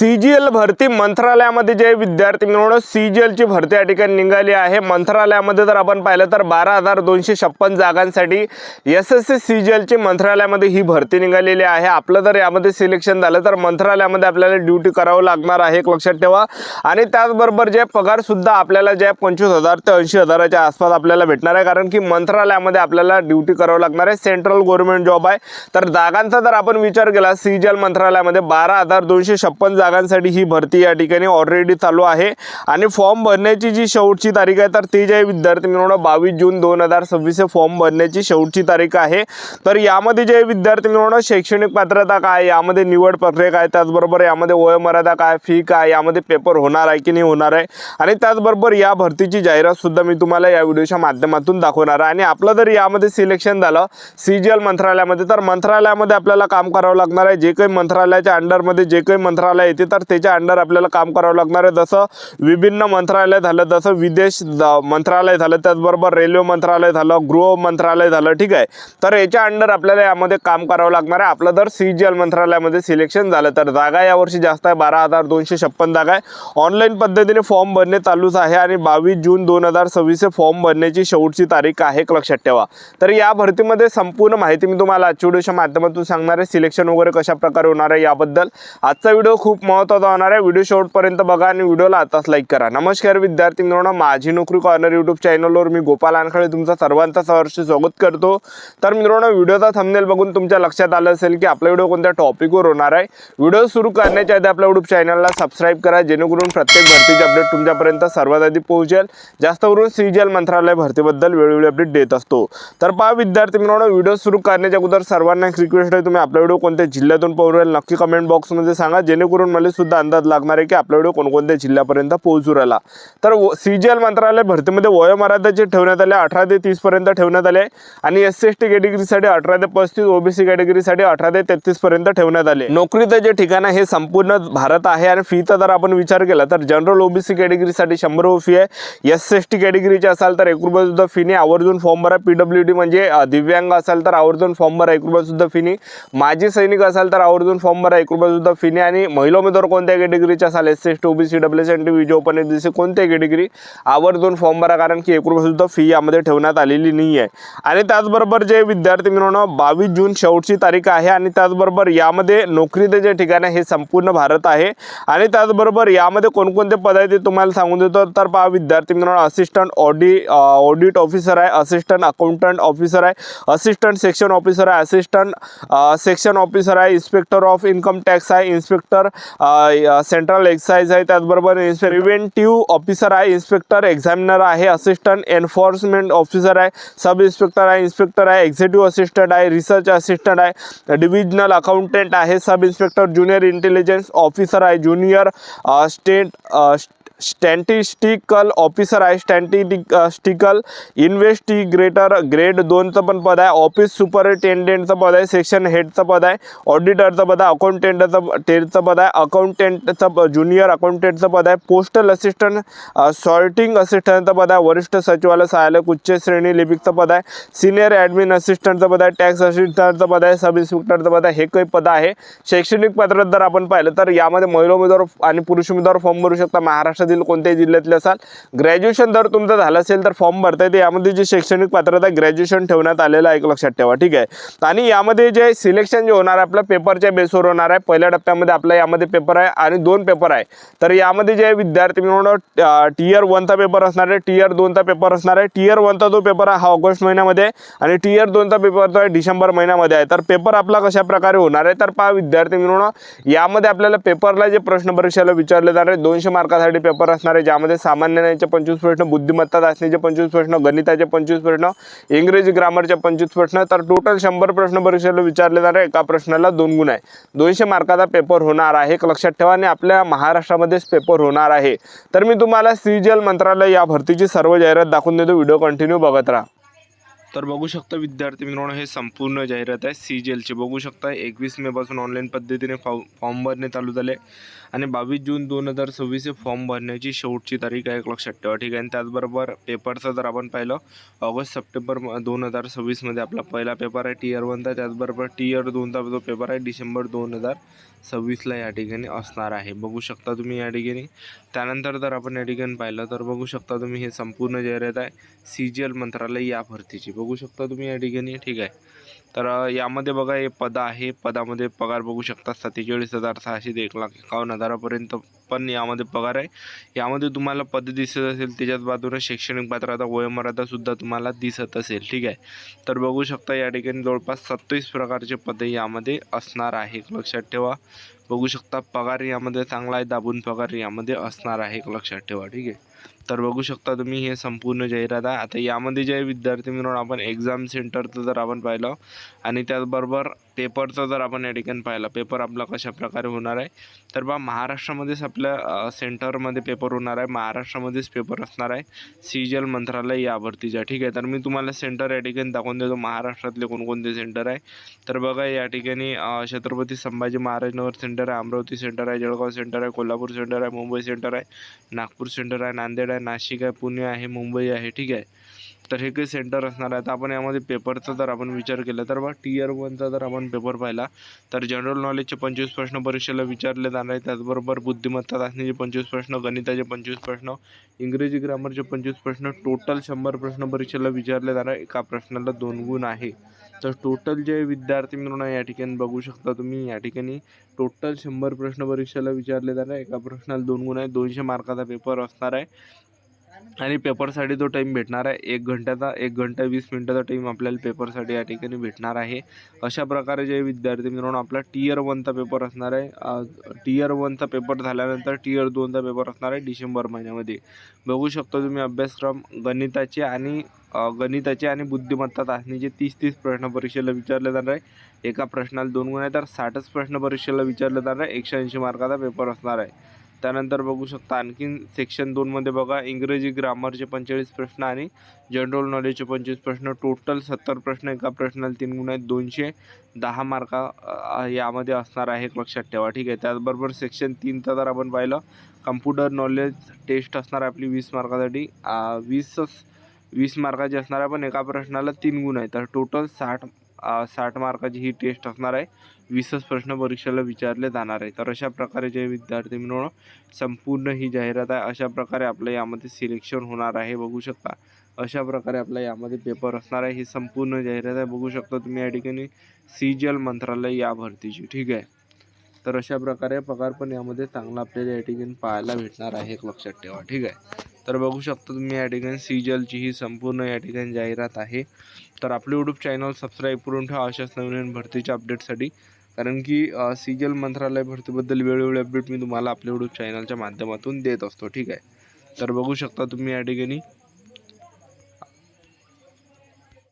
CGL भरती मंत्रालयामध्ये जे विद्यार्थी मिळवणं सीजीएलची भरती या ठिकाणी निघाली आहे। मंत्रालयामध्ये जर आपण पाहिलं तर 12,256 जागांसाठी एसएससी सीजीएलची मंत्रालयामध्ये ही भरती निघालेली आहे। आपलं जर यामध्ये सिलेक्शन झालं तर मंत्रालयामध्ये आपल्याला ड्युटी करावं लागणार आहे, एक लक्षात ठेवा। आणि त्याचबरोबर जे पगार सुद्धा आपल्याला जे 25,000 ते 80,000च्या आसपास आपल्याला भेटणार आहे, कारण की मंत्रालयामध्ये आपल्याला ड्युटी करावं लागणार आहे। सेंट्रल गव्हर्नमेंट जॉब आहे। तर जागांचा जर आपण विचार केला सीजीएल मंत्रालयामध्ये 12,256 जागांसाठी ही भरती या ठिकाणी ऑलरेडी चालू आहे। आणि फॉर्म भरण्याची जी शेवटची तारीख आहे तर ती जे विद्यार्थी मिळवणं 22 जून 2026 हे फॉर्म भरण्याची शेवटची तारीख आहे। तर यामध्ये जे विद्यार्थी मिळवणं शैक्षणिक पात्रता काय, यामध्ये निवड प्रक्रिया काय, त्याचबरोबर यामध्ये वयोमर्यादा काय, फी काय, यामध्ये पेपर होणार आहे की नाही होणार आहे, आणि त्याचबरोबर या भरतीची जाहिरात सुद्धा मी तुम्हाला या व्हिडिओच्या माध्यमातून दाखवणार आहे। आणि आपलं जर यामध्ये सिलेक्शन झालं सीजीएल मंत्रालयामध्ये तर मंत्रालयामध्ये आपल्याला काम करावं लागणार आहे। जे काही मंत्रालयाच्या अंडरमध्ये जे काही मंत्रालय येते तर त्याच्या अंडर आपल्याला काम करावं लागणार आहे। जसं विभिन्न मंत्रालय झालं, जसं विदेश मंत्रालय झालं, त्याचबरोबर रेल्वे मंत्रालय झालं, गृह मंत्रालय झालं, ठीक आहे। तर याच्या अंडर आपल्याला यामध्ये काम करावं लागणार आहे आपलं जर सीजीएल मंत्रालयामध्ये सिलेक्शन झालं तर। जागा यावर्षी जास्त आहे, 12,256 जागा आहे। ऑनलाईन पद्धतीने फॉर्म भरणे चालूच आहे आणि 22 जून 2026 फॉर्म भरण्याची शेवटची तारीख आहे, लक्षात ठेवा। तर या भरतीमध्ये संपूर्ण माहिती मी तुम्हाला आजच्या व्हिडिओच्या माध्यमातून सांगणार आहे। सिलेक्शन वगैरे कशा प्रकारे होणार आहे याबद्दल आजचा व्हिडिओ खूप महत्त्वाचा होणार आहे। व्हिडिओ शेवटपर्यंत बघा आणि व्हिडिओला आताच लाईक करा। नमस्कार विद्यार्थी मित्रांनो, माझी नोकरी कॉर्नर यूट्यूब चॅनलवर मी गोपाल आनखळे तुमचं सर्वांचं सहर्ष स्वागत करतो। तर मित्रांनो, व्हिडिओचा थंबनेल बघून तुमच्या लक्षात आलं असेल की आपला व्हिडिओ कोणत्या टॉपिकवर होणार आहे। व्हिडिओ सुरू करण्याच्या आधी आपल्या यूट्यूब चॅनलला सबस्क्राईब करा, जेणेकरून प्रत्येक भरतीचे अपडेट तुमच्यापर्यंत सर्वात आधी पोहोचेल। जास्त करून सीजीएल मंत्रालय भरतीबद्दल वेळोवेळी अपडेट देत असतो। तर पहा विद्यार्थी मित्रांनो, व्हिडिओ सुरू करण्याच्या अगोदर सर्वांना एक रिक्वेस्ट आहे, तुम्ही आपला व्हिडिओ कोणत्या जिल्ह्यातून पाहू राहिले नक्की कमेंट बॉक्समध्ये सांगा, जेणेकरून मला सुद्धा अंदाज लागणार आहे की आपला व्हिडिओ कोणकोणत्या जिल्ह्यापर्यंत पोहोचू राहिला। तर सीजीएल मंत्रालय भरतीमध्ये वयोमर्यादाचे ठेवण्यात आले 18 ते 30 पर्यंत ठेवण्यात आले आणि एससी/एसटी कॅटेगरीसाठी 18 ते 35, ओबीसी कॅटेगरीसाठी 18 ते 33 पर्यंत ठेवण्यात आले। नोकरीचं जे ठिकाण आहे हे संपूर्ण भारत आहे। आणि फीचा जर आपण विचार केला तर जनरल ओबीसी कॅटेगरीसाठी 100 फी आहे। एससी/एसटी कॅटेगरीचे असाल तर 1 रुपये सुद्धा फी नाही, आवर्जून फॉर्म भरा। पीडब्ल्यूडी म्हणजे दिव्यांग असाल तर आवर्जून फॉर्म भरा, 1 रुपये सुद्धा फी नाही। माजी सैनिक असाल तर आवर्जून फॉर्म भरा, 1 रुपये सुद्धा फी नाही। आणि महिला उमेदवार कोणत्या कॅटेगरीचे असाल एससी/एसटी ओबीसी डब्ल्यूएसएनटी विजय ओपन एससी कोणत्या कॅटेगरी आवर्जून फॉर्म भरा, कारण की 1 रुपये सुद्धा फी यामध्ये ठेवण्यात आलेली नाही आहे। आणि त्याचबरोबर जे विद्यार्थी मित्रांनो 22 जून शेवटची तारीख आहे। आणि त्याचबरोबर यामध्ये नोकरीचे जे ठिकाण आहे हे संपूर्ण भारत आहे। आणि त्याचबरोबर यामध्ये कोणकोणते पद आहेत ते तुम्हाला सांगून देतो। तर पहा विद्यार्थी मित्रांनो, असिस्टंट ऑडिट ऑफिसर आहे, असिस्टंट अकाउंटंट ऑफिसर आहे, असिस्टंट सेक्शन ऑफिसर आहे, असिस्टंट सेक्शन ऑफिसर आहे, इन्स्पेक्टर ऑफ इन्कम टॅक्स आहे, इन्स्पेक्टर सेंट्रल एक्साइज आहे, त्याचबरोबर प्रिव्हेंटिव्ह ऑफिसर आहे, इन्स्पेक्टर एक्झामिनर आहे, असिस्टंट एन्फोर्समेंट ऑफिसर आहे, सब इन्स्पेक्टर आहे, इन्स्पेक्टर आहे, एक्झिक्युटिव्ह असिस्टंट आहे, रिसर्च असिस्टंट आहे, डिव्हिजनल अकाउंटंट आहे, sub inspector junior intelligence officer आहे, ज्युनियर स्टॅटिस्टिकल ऑफिसर आहे, स्टॅटिस्टिकल इन्व्हेस्टिगेटर ग्रेड 2चं पण पद आहे, ऑफिस सुपरिटेंडेंटचं पद आहे, सेक्शन हेडचं पद आहे, ऑडिटरचं पद आहे, अकाउंटंटचं पद आहे, अकाउंटंटचं ज्युनियर अकाउंटंटचं पद आहे, पोस्टल असिस्टंट सॉर्टिंग असिस्टंटचं पद आहे, वरिष्ठ सचिवालय सहाय्यक उच्च श्रेणी लिपिकचं पद आहे, सिनियर ॲडमिन असिस्टंटचं पद आहे, टॅक्स असिस्टंटचं पद आहे, सब इन्स्पेक्टरचं पद आहे। हे काही पद आहे। शैक्षणिक पात्रता जर आपण पाहिलं तर यामध्ये महिला उमेदवार आणि पुरुष उमेदवार फॉर्म भरू शकता। महाराष्ट्र कोणत्याही जिल्ह्यातले असाल, ग्रॅज्युएशन जर तुमचं झालं असेल तर फॉर्म भरता येते। यामध्ये जी शैक्षणिक पात्रता ग्रॅज्युएशन ठेवण्यात आलेलं आहे, एक लक्षात ठेवा, ठीक आहे। आणि यामध्ये जे सिलेक्शन जे होणार आहे आपल्या पेपरच्या बेसवर होणार आहे। पहिल्या टप्प्यामध्ये आपला यामध्ये पेपर आहे आणि 2 पेपर आहे। तर यामध्ये जे विद्यार्थी मिळवणं टियर 1चा पेपर असणार आहे, टियर 2चा पेपर असणार आहे। टियर 1चा जो पेपर आहे हा ऑगस्ट महिन्यामध्ये आणि टियर 2चा पेपर जो आहे डिसेंबर महिन्यामध्ये आहे। तर पेपर आपला कशा प्रकारे होणार आहे तर पहा विद्यार्थी मिळवणं यामध्ये आपल्याला पेपरला जे प्रश्न परीक्षेला विचारले जाणार आहे 200 मार्कासाठी पेपर असणार आहे, ज्यामध्ये सामान्य ज्ञानाचे 25 प्रश्न, बुद्धिमत्ता चाचणीचे 25 प्रश्न, गणिताचे 25 प्रश्न, इंग्रजी ग्रामरचे 25 प्रश्न। तर टोटल 100 प्रश्न परीक्षेला विचारले जाणार आहे। एका प्रश्नाला 2 गुण आहे, 200 मार्काचा पेपर होणार आहे, एक लक्षात ठेवा। आणि आपल्या महाराष्ट्रामध्येच पेपर होणार आहे। तर मी तुम्हाला सीजीएल मंत्रालय या भरतीची सर्व जाहिरात दाखवून देतो, व्हिडिओ कंटिन्यू बघत राहा। तर बघू शकता विद्यार्थी मित्रांनो, हे संपूर्ण जाहिरात आहे सीजीएलची। बघू शकता 21 मे पासून ऑनलाईन पद्धतीने फॉर्म भरणे चालू झाले आणि 22 जून 2026 फॉर्म भरण्याची शेवटची तारीख आहे, एक लक्षात ठेवा, ठीक आहे। आणि त्याचबरोबर पेपरचं जर आपण पाहिलं ऑगस्ट सप्टेंबर 2026 मध्ये आपला पहिला पेपर आहे टियर 1चा, त्याचबरोबर टियर 2चा जो पेपर आहे डिसेंबर 26ला या ठिकाणी असणार आहे, बघू शकता तुम्ही या ठिकाणी. त्यानंतर जर आपण या ठिकाणी पाहिलं तर बघू शकता तुम्ही हे संपूर्ण जाहिरात आहे CGL मंत्रालय या भरतीची, बघू शकता तुम्ही या ठिकाणी. ठीक आहे. तर यामध्ये बघा हे पद आहे, पदामध्ये पगार बघू शकता 47,600 ते 1,51,000पर्यंत पण यामध्ये पगार आहे. यामध्ये तुम्हाला पद दिसत असेल, त्याच्याच बाजूने शैक्षणिक पात्रता वयोमर्यादासुद्धा तुम्हाला दिसत असेल. ठीक आहे. तर बघू शकता या ठिकाणी जवळपास 27 प्रकारचे पदे यामध्ये असणार आहे, लक्षात ठेवा. बघू शकता पगार यामध्ये चांगला आहे, दाबून पगार यामध्ये असणार आहे, लक्षात ठेवा. ठीक आहे. तर बघू शकता तुम्ही हे संपूर्ण जाहिरात आहे. आता यामध्ये जे विद्यार्थी मिळून आपण एक्झाम सेंटरचं जर आपण पाहिलं आणि त्याचबरोबर पेपरचं जर आपण या ठिकाणी पाहिलं, पेपर आपला कशा प्रकारे होणार आहे, तर बा महाराष्ट्रामध्येच आपल्या सेंटरमध्ये पेपर होणार आहे, महाराष्ट्रामध्येच पेपर असणार आहे CGL मंत्रालय या भरतीचा. ठीक आहे. तर मी तुम्हाला सेंटर या ठिकाणी दाखवून देतो, महाराष्ट्रातले कोणकोणते सेंटर आहे. तर बघा या ठिकाणी छत्रपती संभाजी महाराज नगर सेंटर आहे, अमरावती सेंटर आहे, जळगाव सेंटर आहे, कोल्हापूर सेंटर आहे, मुंबई सेंटर आहे, नागपूर सेंटर आहे, नांदेड आहे, नाशिक आहे, पुणे आहे, मुंबई आहे. ठीक आहे. तर हे काही सेंटर असणार आहे. तर आपण यामध्ये पेपरचा जर आपण विचार केला तर बघा Tier 1चा जर आपण पेपर पाहिला तर जनरल नॉलेजचे 25 प्रश्न परीक्षेला विचारले जाणार आहे. त्याचबरोबर बुद्धिमत्ता चाचणीचे 25 प्रश्न, गणिताचे 25 प्रश्न, इंग्रजी ग्रामरचे 25 प्रश्न, टोटल 100 प्रश्न परीक्षेला विचारले जाणार. एका प्रश्नाला 2 गुण आहे. तर टोटल जे विद्यार्थी मिळून या ठिकाणी बघू शकता तुम्ही, या ठिकाणी टोटल 100 प्रश्न परीक्षेला विचारले जाणार. एका प्रश्नाला 2 गुण आहे. 200 मार्काचा पेपर असणार आहे आणि पेपरसाठी तो टाईम भेटणार आहे 1 घंट्याचा, 1 घंटा 20 मिनिटाचा टाईम आपल्याला पेपरसाठी या ठिकाणी भेटणार आहे. अशा प्रकारे जे विद्यार्थी मिळून आपला Tier 1चा पेपर असणार आहे. Tier 1चा पेपर झाल्यानंतर Tier 2चा पेपर असणार आहे डिसेंबर महिन्यामध्ये. बघू शकता तुम्ही अभ्यासक्रम गणिताचे आणि बुद्धिमत्ता चाचणीचे 30-30 प्रश्न परीक्षेला विचारले जाणार आहे. एका प्रश्नाला 2 गुण आहे, तर 60च प्रश्न परीक्षेला विचारले जाणार आहे. 180 मार्काचा पेपर असणार आहे. त्यानंतर बघू शकता आणखीन सेक्शन 2मध्ये बघा इंग्रजी ग्रामरचे 45 प्रश्न आणि जनरल नॉलेजचे 25 प्रश्न, टोटल 70 प्रश्न, एका प्रश्नाला 3 गुण आहेत, 210 मार्का यामध्ये असणार आहे, लक्षात ठेवा. ठीक आहे. त्याचबरोबर सेक्शन 3चा जर आपण पाहिलं कम्प्युटर नॉलेज टेस्ट असणार आहे आपली 20 मार्कासाठी, 20 मार्काची असणार आहे, पण एका प्रश्नाला 3 गुण आहे. तर टोटल 60 मार्काची ही टेस्ट असणार आहे. 20च प्रश्न परीक्षेला विचारले जाणार आहे. तर अशा प्रकारे जे विद्यार्थी मिळून संपूर्ण ही जाहिरात आहे. अशा प्रकारे आपलं यामध्ये सिलेक्शन होणार आहे, बघू शकता. अशा प्रकारे आपला यामध्ये पेपर असणार आहे. ही संपूर्ण जाहिरात आहे, बघू शकता तुम्ही या ठिकाणी CGL मंत्रालय या भरतीची. ठीक आहे. तर अशा प्रकारे पगार पण यामध्ये चांगला आपल्याला या ठिकाणी पाहायला भेटणार आहे, लक्षात ठेवा. ठीक आहे. तर बघू शकता तुम्ही या ठिकाणी CGLची ही संपूर्ण या ठिकाणी जाहिरात आहे. तर आपले यूट्यूब चॅनल सबस्क्राईब करून ठेवा अशाच नवीन भरतीच्या अपडेटसाठी, कारण की CGL मंत्रालय भरतीबद्दल वेळोवेळी अपडेट मी तुम्हाला आपल्या यूट्यूब चॅनलच्या माध्यमातून देत असतो. ठीक आहे. तर बघू शकता तुम्ही या ठिकाणी